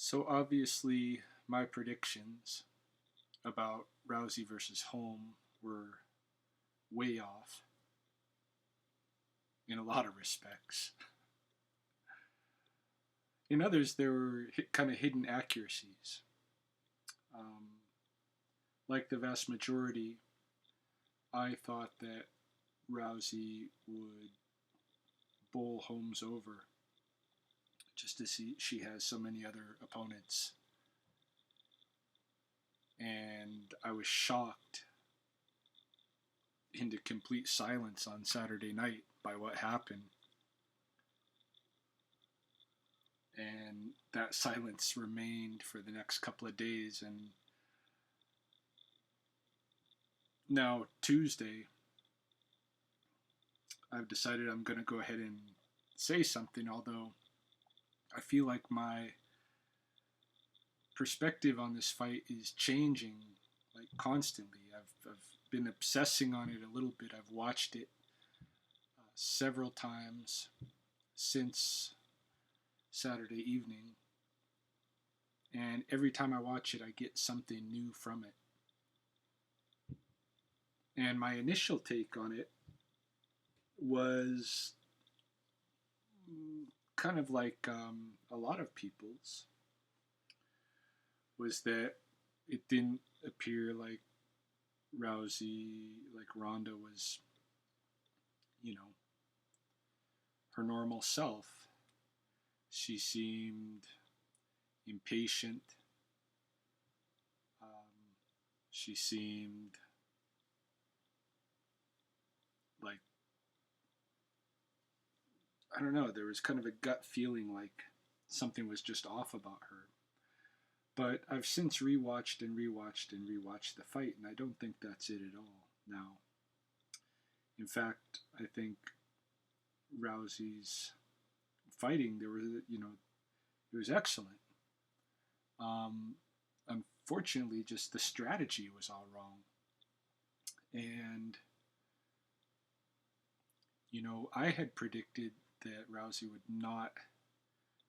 So obviously, my predictions about Rousey versus Holm were way off in a lot of respects. In others, there were kind of hidden accuracies. Um, like the vast majority, I thought that Rousey would bowl Holmes over just to see she has so many other opponents. And I was shocked into complete silence on Saturday night by what happened. And that silence remained for the next couple of days. And now, Tuesday, I've decided I'm going to go ahead and say something, although I feel like my perspective on this fight is changing like constantly. I've been obsessing on it a little bit. I've watched it several times since Saturday evening, and every time I watch it, I get something new from it. And my initial take on it was kind of like a lot of people's, was that it didn't appear like Rousey, like Ronda was, you know, her normal self. She seemed impatient. She seemed like, I don't know, there was kind of a gut feeling like something was just off about her. But I've since rewatched and rewatched and rewatched the fight, and I don't think that's it at all now. In fact, I think Rousey's fighting, there was, it was excellent. Um, Unfortunately, just the strategy was all wrong. And, I had predicted that Rousey would not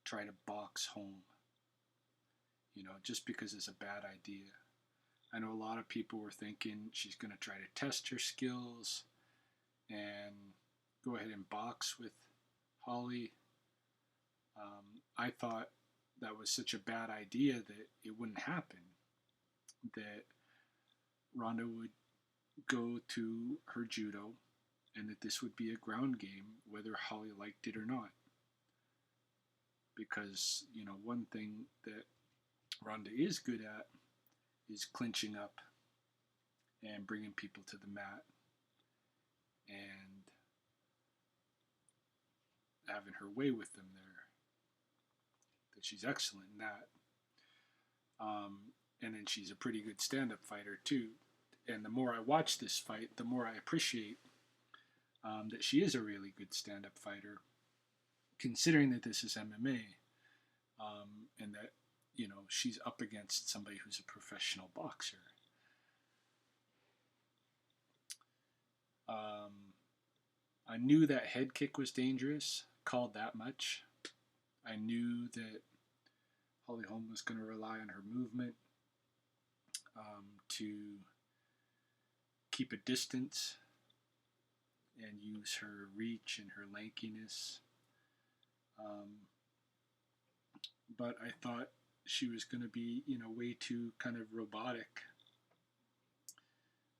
try to box Holm, just because it's a bad idea. I know a lot of people were thinking she's going to try to test her skills and go ahead and box with Holly. I thought that was such a bad idea that it wouldn't happen, that Ronda would go to her judo and that this would be a ground game whether Holly liked it or not. Because, one thing that Ronda is good at is clinching up and bringing people to the mat and having her way with them there. That she's excellent in that. And then she's a pretty good stand-up fighter too. And the more I watch this fight, the more I appreciate that she is a really good stand-up fighter, considering that this is MMA, and that she's up against somebody who's a professional boxer. I knew that head kick was dangerous, called that much. I knew that Holly Holm was going to rely on her movement to keep a distance and use her reach and her lankiness. But I thought she was going to be, way too kind of robotic.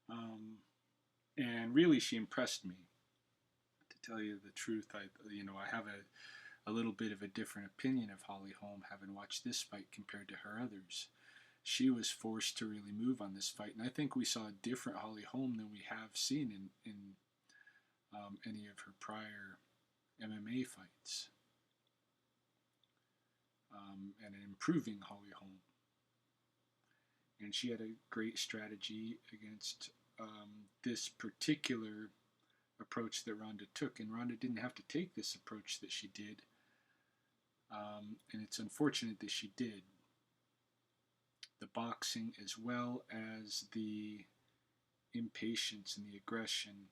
And really, she impressed me. To tell you the truth, I have a little bit of a different opinion of Holly Holm, having watched this fight compared to her others. She was forced to really move on this fight, and I think we saw a different Holly Holm than we have seen in any of her prior MMA fights. And an improving Holly Holm. And she had a great strategy against this particular approach that Ronda took, and Ronda didn't have to take this approach that she did, and it's unfortunate that she did. The boxing as well as the impatience and the aggression.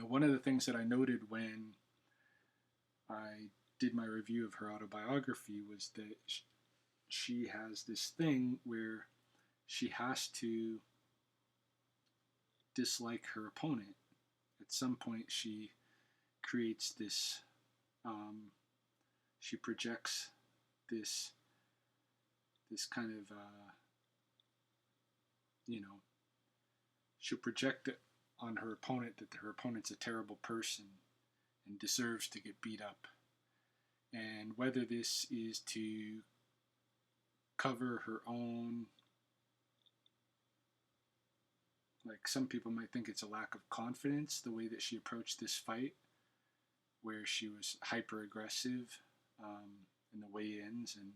One of the things that I noted when I did my review of her autobiography was that she has this thing where she has to dislike her opponent. At some point, she creates this, um, she projects this, this kind of, you know, she'll project it on her opponent that her opponent's a terrible person and deserves to get beat up. And whether this is to cover her own, like some people might think it's a lack of confidence, the way that she approached this fight, where she was hyper aggressive in the weigh-ins, and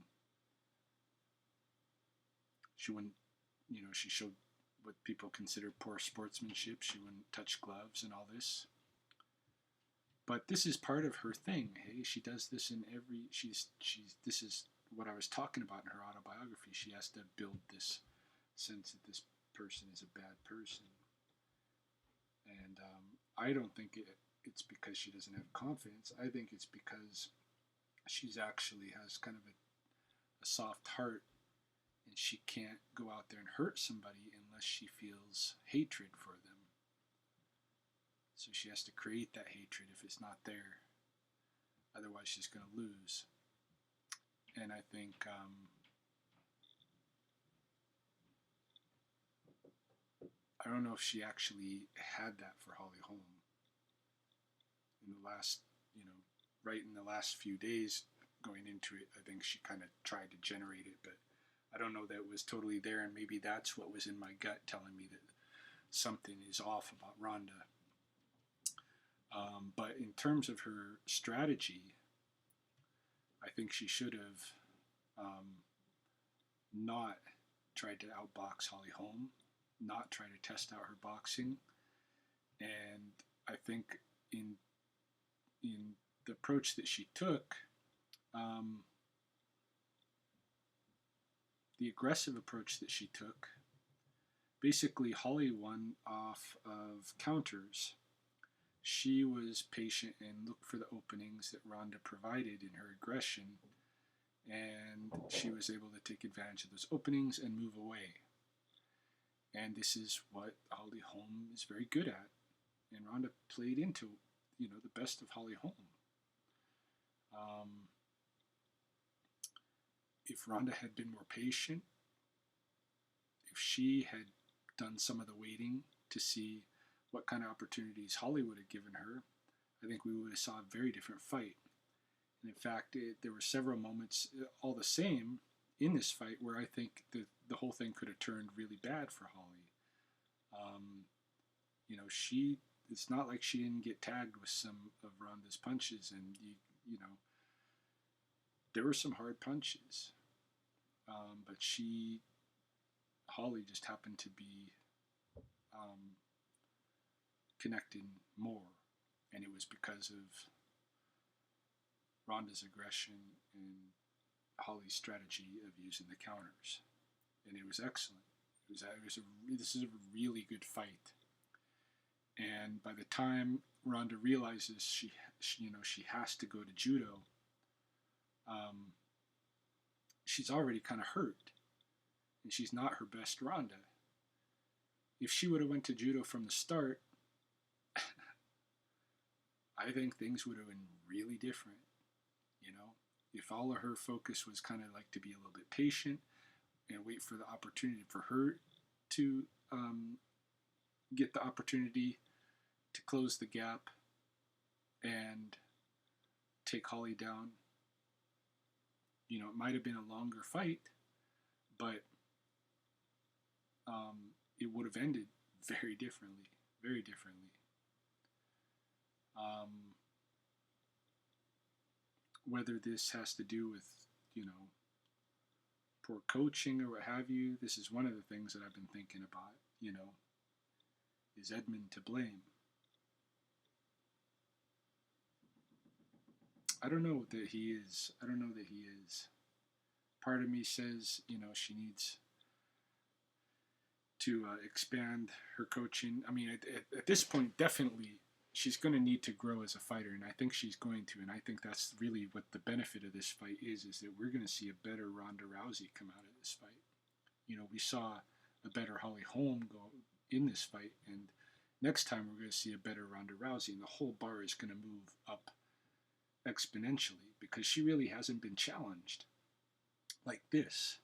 she wouldn't, she showed what people consider poor sportsmanship. She wouldn't touch gloves and all this. But this is part of her thing. Hey, she does this in every. This is what I was talking about in her autobiography. She has to build this sense that this person is a bad person, and I don't think it's because she doesn't have confidence. I think it's because she's actually has kind of a soft heart, and she can't go out there and hurt somebody unless she feels hatred for them. So she has to create that hatred if it's not there. Otherwise, she's going to lose. And I think I don't know if she actually had that for Holly Holm in the last, right in the last few days going into it. I think she kind of tried to generate it, but I don't know that it was totally there. And maybe that's what was in my gut telling me that something is off about Ronda. But in terms of her strategy, I think she should have not tried to outbox Holly Holm, not try to test out her boxing, and I think in the approach that she took, the aggressive approach that she took, basically Holly won off of counters. She was patient and looked for the openings that Ronda provided in her aggression, and she was able to take advantage of those openings and move away. And this is what Holly Holm is very good at. And Ronda played into, the best of Holly Holm. If Ronda had been more patient, if she had done some of the waiting to see what kind of opportunities Holly would have given her, I think we would have saw a very different fight. And in fact, there were several moments, all the same, in this fight where I think the whole thing could have turned really bad for Holly. It's not like she didn't get tagged with some of Ronda's punches, and there were some hard punches, but Holly just happened to be connecting more, and it was because of Ronda's aggression and Holly's strategy of using the counters, and it was excellent. This is a really good fight, and by the time Ronda realizes she has to go to judo, she's already kind of hurt, and she's not her best Ronda. If she would have went to judo from the start, I think things would have been really different. If all of her focus was kind of like to be a little bit patient and wait for the opportunity for her to get the opportunity to close the gap and take Holly down, it might have been a longer fight, but it would have ended very differently, very differently. Whether this has to do with, poor coaching or what have you, this is one of the things that I've been thinking about, is Edmund to blame? I don't know that he is. Part of me says, she needs to expand her coaching. I mean, at this point, definitely she's going to need to grow as a fighter, and I think she's going to. And I think that's really what the benefit of this fight is that we're going to see a better Ronda Rousey come out of this fight. We saw a better Holly Holm go in this fight, and next time we're going to see a better Ronda Rousey, and the whole bar is going to move up exponentially because she really hasn't been challenged like this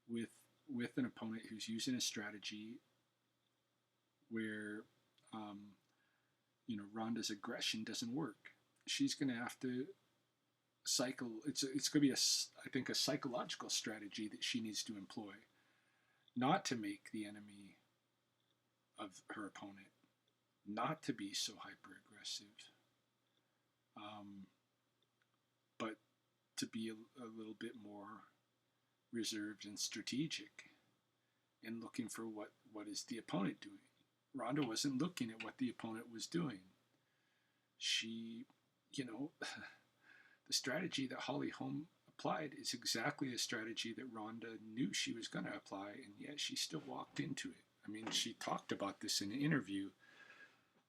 with an opponent who's using a strategy where Ronda's aggression doesn't work. She's going to have to cycle. It's going to be I think a psychological strategy that she needs to employ, not to make the enemy of her opponent, not to be so hyper aggressive, but to be a little bit more reserved and strategic and looking for what is the opponent doing. Ronda wasn't looking at what the opponent was doing. She, the strategy that Holly Holm applied is exactly the strategy that Ronda knew she was going to apply, and yet she still walked into it. I mean, she talked about this in an interview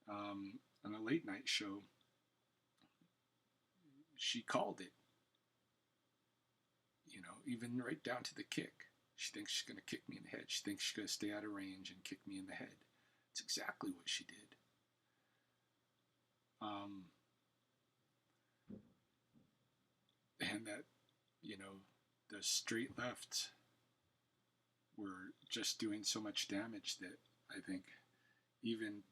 on a late night show. She called it, even right down to the kick. She thinks she's going to kick me in the head. She thinks she's going to stay out of range and kick me in the head. It's exactly what she did. And that, the straight lefts were just doing so much damage that I think even,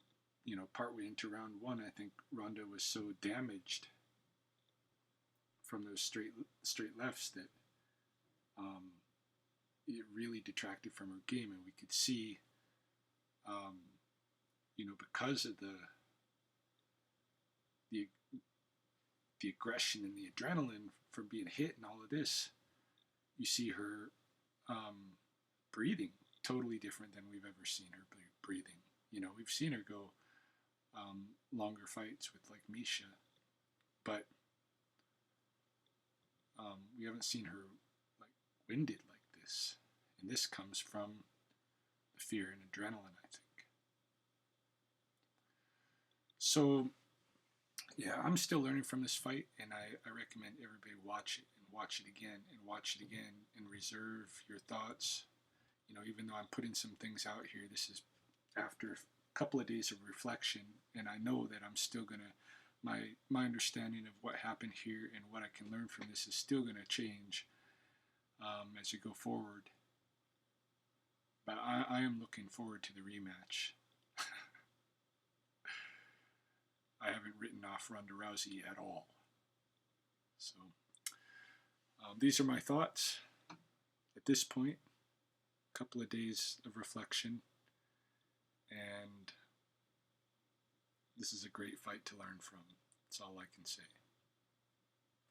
partway into round one, I think Ronda was so damaged from those straight lefts that it really detracted from her game, and we could see, because of the aggression and the adrenaline from being hit and all of this, you see her breathing totally different than we've ever seen her breathing. We've seen her go longer fights with like Misha, but we haven't seen her like winded like this. And this comes from the fear and adrenaline, I think. So, yeah, I'm still learning from this fight, and I recommend everybody watch it and watch it again and watch it again and reserve your thoughts. Even though I'm putting some things out here, this is after a couple of days of reflection, and I know that I'm still going to, my understanding of what happened here and what I can learn from this is still going to change as we go forward. But I am looking forward to the rematch. I haven't written off Ronda Rousey at all. So these are my thoughts at this point. A couple of days of reflection, and this is a great fight to learn from. That's all I can say.